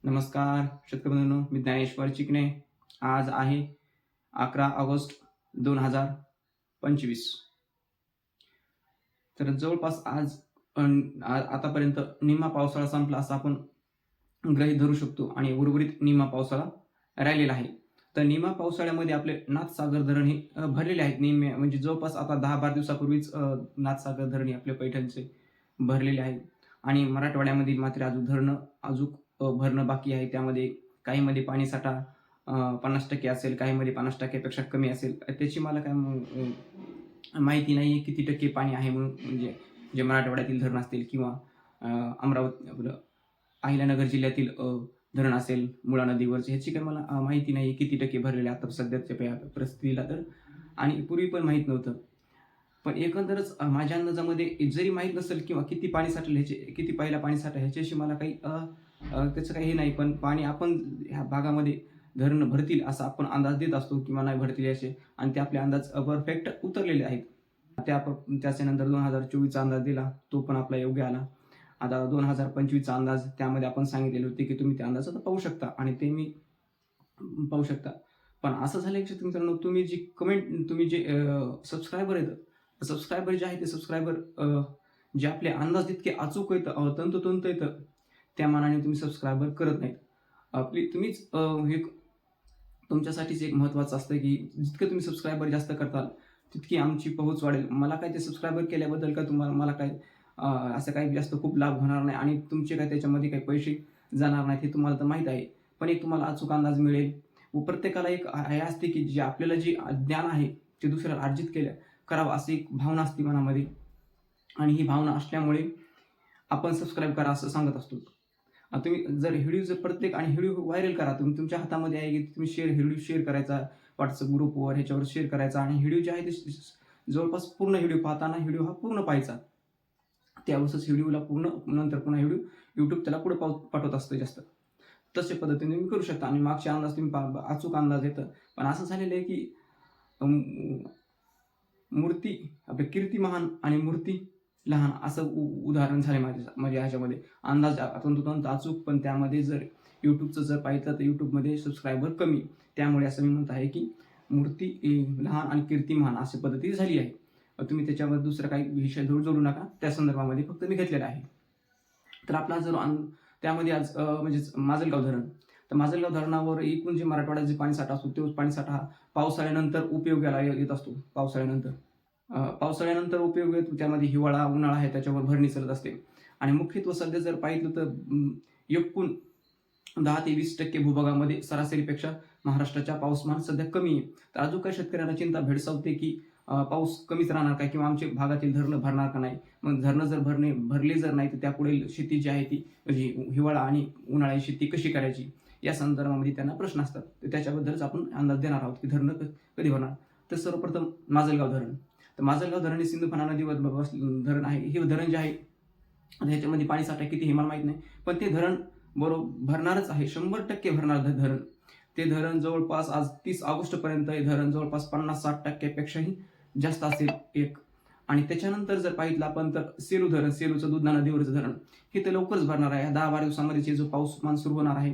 नमस्कार शेतकरी बंधूंनो, मी ज्ञानेश्वर चिकणे. आज आहे 11 ऑगस्ट 2025. तर जवळपास आज आतापर्यंत निम्मा पावसाळा संपला असं आपण गृहीत धरू शकतो आणि उर्वरित निम्मा पावसाळा राहिलेला आहे. तर निम्मा पावसाळ्यामध्ये आपले नाथसागर धरण हे भरलेले आहेत. निम्मे म्हणजे जवळपास आता 10-12 दिवसापूर्वीच नाथसागर धरण हे आपले पैठणचे भरलेले आहे आणि मराठवाड्यामधील मात्र अजून भरणं बाकी आहे. त्यामध्ये काहीमध्ये पाणीसाठा 50% असेल, काहीमध्ये 50% पेक्षा कमी असेल. त्याची मला काय माहिती नाही आहे किती टक्के पाणी आहे म्हणून, म्हणजे जे मराठवाड्यातील धरण असतील किंवा अमरावती आपलं अहिल्यानगर जिल्ह्यातील धरण असेल मुळा नदीवरचे, ह्याची काही मला माहिती नाही किती टक्के भरलेले आता सध्याच्या परिस्थितीला तर, आणि पूर्वी पण माहीत नव्हतं. पण एकंदरच माझ्या अंदाजामध्ये जरी माहीत नसेल किंवा किती पाणी साठलं ह्याचे किती पहिला पाणी साठा ह्याच्याशी मला काही त्याचं काही हे नाही. पण पाणी आपण ह्या भागामध्ये धरणं भरतील असा आपण अंदाज देत असतो किंवा नाही भरतील याचे, आणि ते आपले अंदाज परफेक्ट उतरलेले आहेत. त्याच्यानंतर 2024चा अंदाज दिला, तो पण आपला योग्य आला. आता 2025चा अंदाज, त्यामध्ये आपण सांगितलेले होते की तुम्ही ते अंदाज आता पाहू शकता आणि ते मी पाहू शकता. पण असं झालं की मित्रांनो, तुम्ही जे सबस्क्रायबर जे आहेत ते सबस्क्रायबर जे आपले अंदाज तितके अचूक येतं, तंतोतंत येतं, त्या मानाने तुम्ही सबस्क्रायबर करत नाहीत. तुम्हीच हे तुमच्यासाठीच एक महत्त्वाचं असतं की जितकं तुम्ही सबस्क्रायबर जास्त करताल तितकी आमची पहुंच वाढेल. मला काय ते सबस्क्रायबर केल्याबद्दल काय मला काय असं काही जास्त खूप लाभ होणार नाही आणि तुमचे काय त्याच्यामध्ये काही पैसे जाणार नाहीत हे तुम्हाला तर माहीत आहे. पण एक तुम्हाला अचूक अंदाज मिळेल व प्रत्येकाला एक हे असते की जे आपल्याला जे ज्ञान आहे ते दुसऱ्याला अर्जित करावं अशी एक भावना असते मनामध्ये, आणि ही भावना असल्यामुळे आपण सबस्क्राईब करा असं सांगत असतो. तुम्ही जर प्रत्येक आणि व्हिडिओ व्हायरल करा. तुमच्या हातामध्ये आहे की तुम्ही व्हिडिओ शेअर करायचा WhatsApp ग्रुपवर, ह्याच्यावर शेअर करायचा आणि व्हिडिओ जे आहे ते जवळपास पूर्ण व्हिडिओ पाहताना व्हिडिओ हा पूर्ण पाहायचा. त्यावेळेसच व्हिडिओला पूर्ण, नंतर पुन्हा व्हिडिओ YouTube त्याला पुढे पाठवत असतं जास्त. तशा पद्धतीने तुम्ही करू शकता आणि मागचे अंदाज तुम्ही अचूक अंदाज येतं. पण असं झालेलं आहे की मूर्ती आपले कीर्ती महान आणि मूर्ती लहान असं उदाहरण झाले माझ्या ह्याच्यामध्ये. अंदाज तंतोतंत अचूक, पण त्यामध्ये जर यूट्यूबचं जर पाहिलं तर यूट्यूबमध्ये सबस्क्रायबर कमी. त्यामुळे असं मी म्हणत आहे की मूर्ती लहान आणि कीर्ती महान अशा पद्धती झाली आहे. तुम्ही त्याच्यावर दुसरं काही विषय जोडू नका, त्या संदर्भामध्ये फक्त मी घेतलेला आहे. तर आपला जर त्यामध्ये आज म्हणजे माजलगाव धरण, तर माजलगाव धरणावर एकूण जे मराठवाड्यात जे पाणीसाठा असतो तो पाणीसाठा हा पावसाळ्यानंतर उपयोगाला येत असतो. पावसाळ्यानंतर उपयोग येतो. त्यामध्ये हिवाळा, उन्हाळा आहे, त्याच्यावर भरणी चालत असते. आणि मुख्यत्वे सध्या जर पाहिलं तर एकूण 10 ते 20% भूभागामध्ये सरासरीपेक्षा महाराष्ट्राच्या पाऊसमान सध्या कमी आहे. तर अजून काही शेतकऱ्यांना चिंता भेडसावते की पाऊस कमीच राहणार काय किंवा आमच्या भागातील धरणं भरणार का नाही. मग धरणं जर भरले जर नाही तर त्यापुढे शेती जी आहे ती म्हणजे हिवाळा आणि उन्हाळ्याची शेती कशी करायची या संदर्भामध्ये त्यांना प्रश्न असतात. तर त्याच्याबद्दलच आपण अंदाज देणार आहोत की धरणं कधी भरणार. तर सर्वप्रथम माजलगाव धरण. तर माजलगाव धरण हे सिंधू-फना नदीवर धरण आहे. हे धरण जे आहे ह्याच्यामध्ये पाणीसाठा किती हे मला माहीत नाही, पण ते धरण भरणारच आहे, 100% भरणार धरण. ते धरण जवळपास आज 30 ऑगस्टपर्यंत हे धरण जवळपास 50-60% पेक्षाही जास्त असेल एक. आणि त्याच्यानंतर जर पाहिलं आपण तर सेलू धरण, सेलूचं दुधना नदीवरचं धरण, हे तर लवकरच भरणार आहे. 10-12 दिवसामध्ये जो पाऊसमान सुरू होणार आहे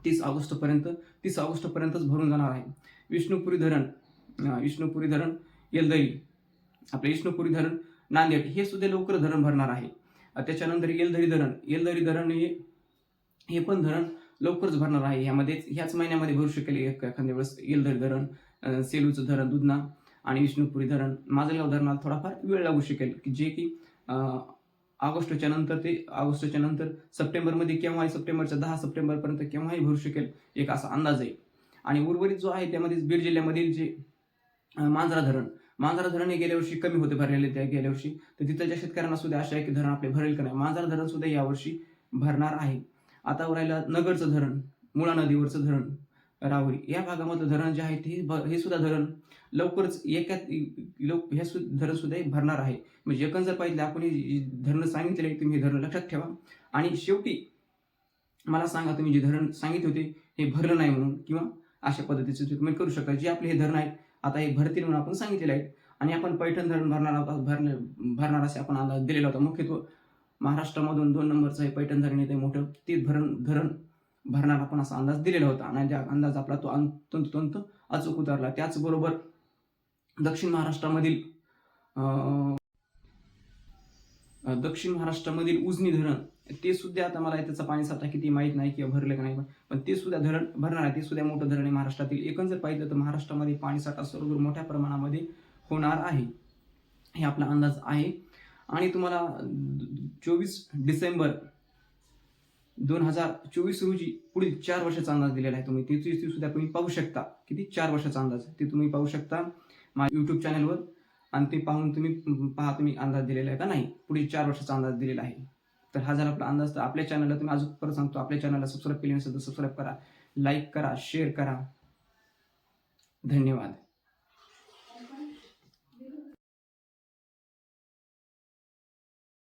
30 ऑगस्टपर्यंतच भरून जाणार आहे. विष्णुपुरी धरण येलदरी, आपले विष्णुपुरी धरण नांदेड, हे सुद्धा लवकर धरण भरणार आहे. त्याच्यानंतर येलदरी धरण हे पण धरण लवकरच भरणार आहे. ह्याच महिन्यामध्ये भरू शकेल एखाद्या वेळेस येलदरी धरण, सेलूचं धरण दुधना आणि विष्णुपुरी धरण. माजलगाव धरणाला थोडाफार वेळ लागू शकेल की जे की ऑगस्टच्या नंतर सप्टेंबरमध्ये केव्हाही, सप्टेंबरच्या 10 सप्टेंबरपर्यंत केव्हाही भरू शकेल एक असा अंदाज आहे. आणि उर्वरित जो आहे त्यामध्ये बीड जिल्ह्यामधील जे मांजरा धरण हे गेल्या वर्षी कमी होते भरलेले त्या गेल्या वर्षी. तर तिथल्या शेतकऱ्यांना सुद्धा आशा आहे की धरण आपले भरेल का नाही. मांजरा धरण सुद्धा यावर्षी भरणार आहे. आता राहिलं नगरचं धरण, मुळा नदीवरचं धरण राहुरी, या भागामधलं धरण जे आहे हे सुद्धा धरण लवकरच हे धरण सुद्धा भरणार आहे. म्हणजे एकंदर पाहिजे आपण धरण सांगितलेले, तुम्ही हे धरण लक्षात ठेवा. आणि शेवटी मला सांगा तुम्ही जे धरण सांगितले होते हे भरलं नाही म्हणून, किंवा अशा पद्धतीचे तुम्ही कमेंट करू शकता. जे आपले हे धरण आहेत आता हे भरतील म्हणून आपण सांगितलेले आहेत. आणि आपण पैठण धरण भरणार असे आपण अंदाज दिलेला होता. मुख्यत्वे महाराष्ट्रामधून 2 नंबरचं हे पैठण धरण येते मोठं. ते धरण भरणार आपण असा अंदाज दिलेला होता आणि त्या अंदाज आपला तो तंतोतंत अचूक उतरला. त्याचबरोबर दक्षिण महाराष्ट्रामधील उजनी धरण ते सुद्धा, आता मला त्याचा पाणीसाठा किती माहीत नाही किंवा भरलं का नाही, पण ते सुद्धा धरण भरणार आहे. ते सुद्धा मोठं धरण आहे महाराष्ट्रातील. एकंदर पाहिलं तर महाराष्ट्रामध्ये पाणीसाठा सर्व मोठ्या प्रमाणामध्ये होणार आहे, हे आपला अंदाज आहे. आणि तुम्हाला 24 डिसेंबर 2024 रोजी पुढील 4 वर्षाचा अंदाज दिलेला आहे. तुम्ही ती सुद्धा तुम्ही पाहू शकता. किती 4 वर्षाचा अंदाज ते तुम्ही पाहू शकता माझ्या युट्यूब चॅनलवर, आणि ते पाहून तुम्ही अंदाज दिलेला आहे का नाही, पुढील 4 वर्षाचा अंदाज दिलेला आहे. तर हा झाला आपला अंदाज. तर आपल्या चॅनलला तुम्ही अजून परत सांगतो, आपल्या चॅनलला सबस्क्राईब केले नसेल तर सबस्क्राईब करा, लाईक करा, शेअर करा. धन्यवाद.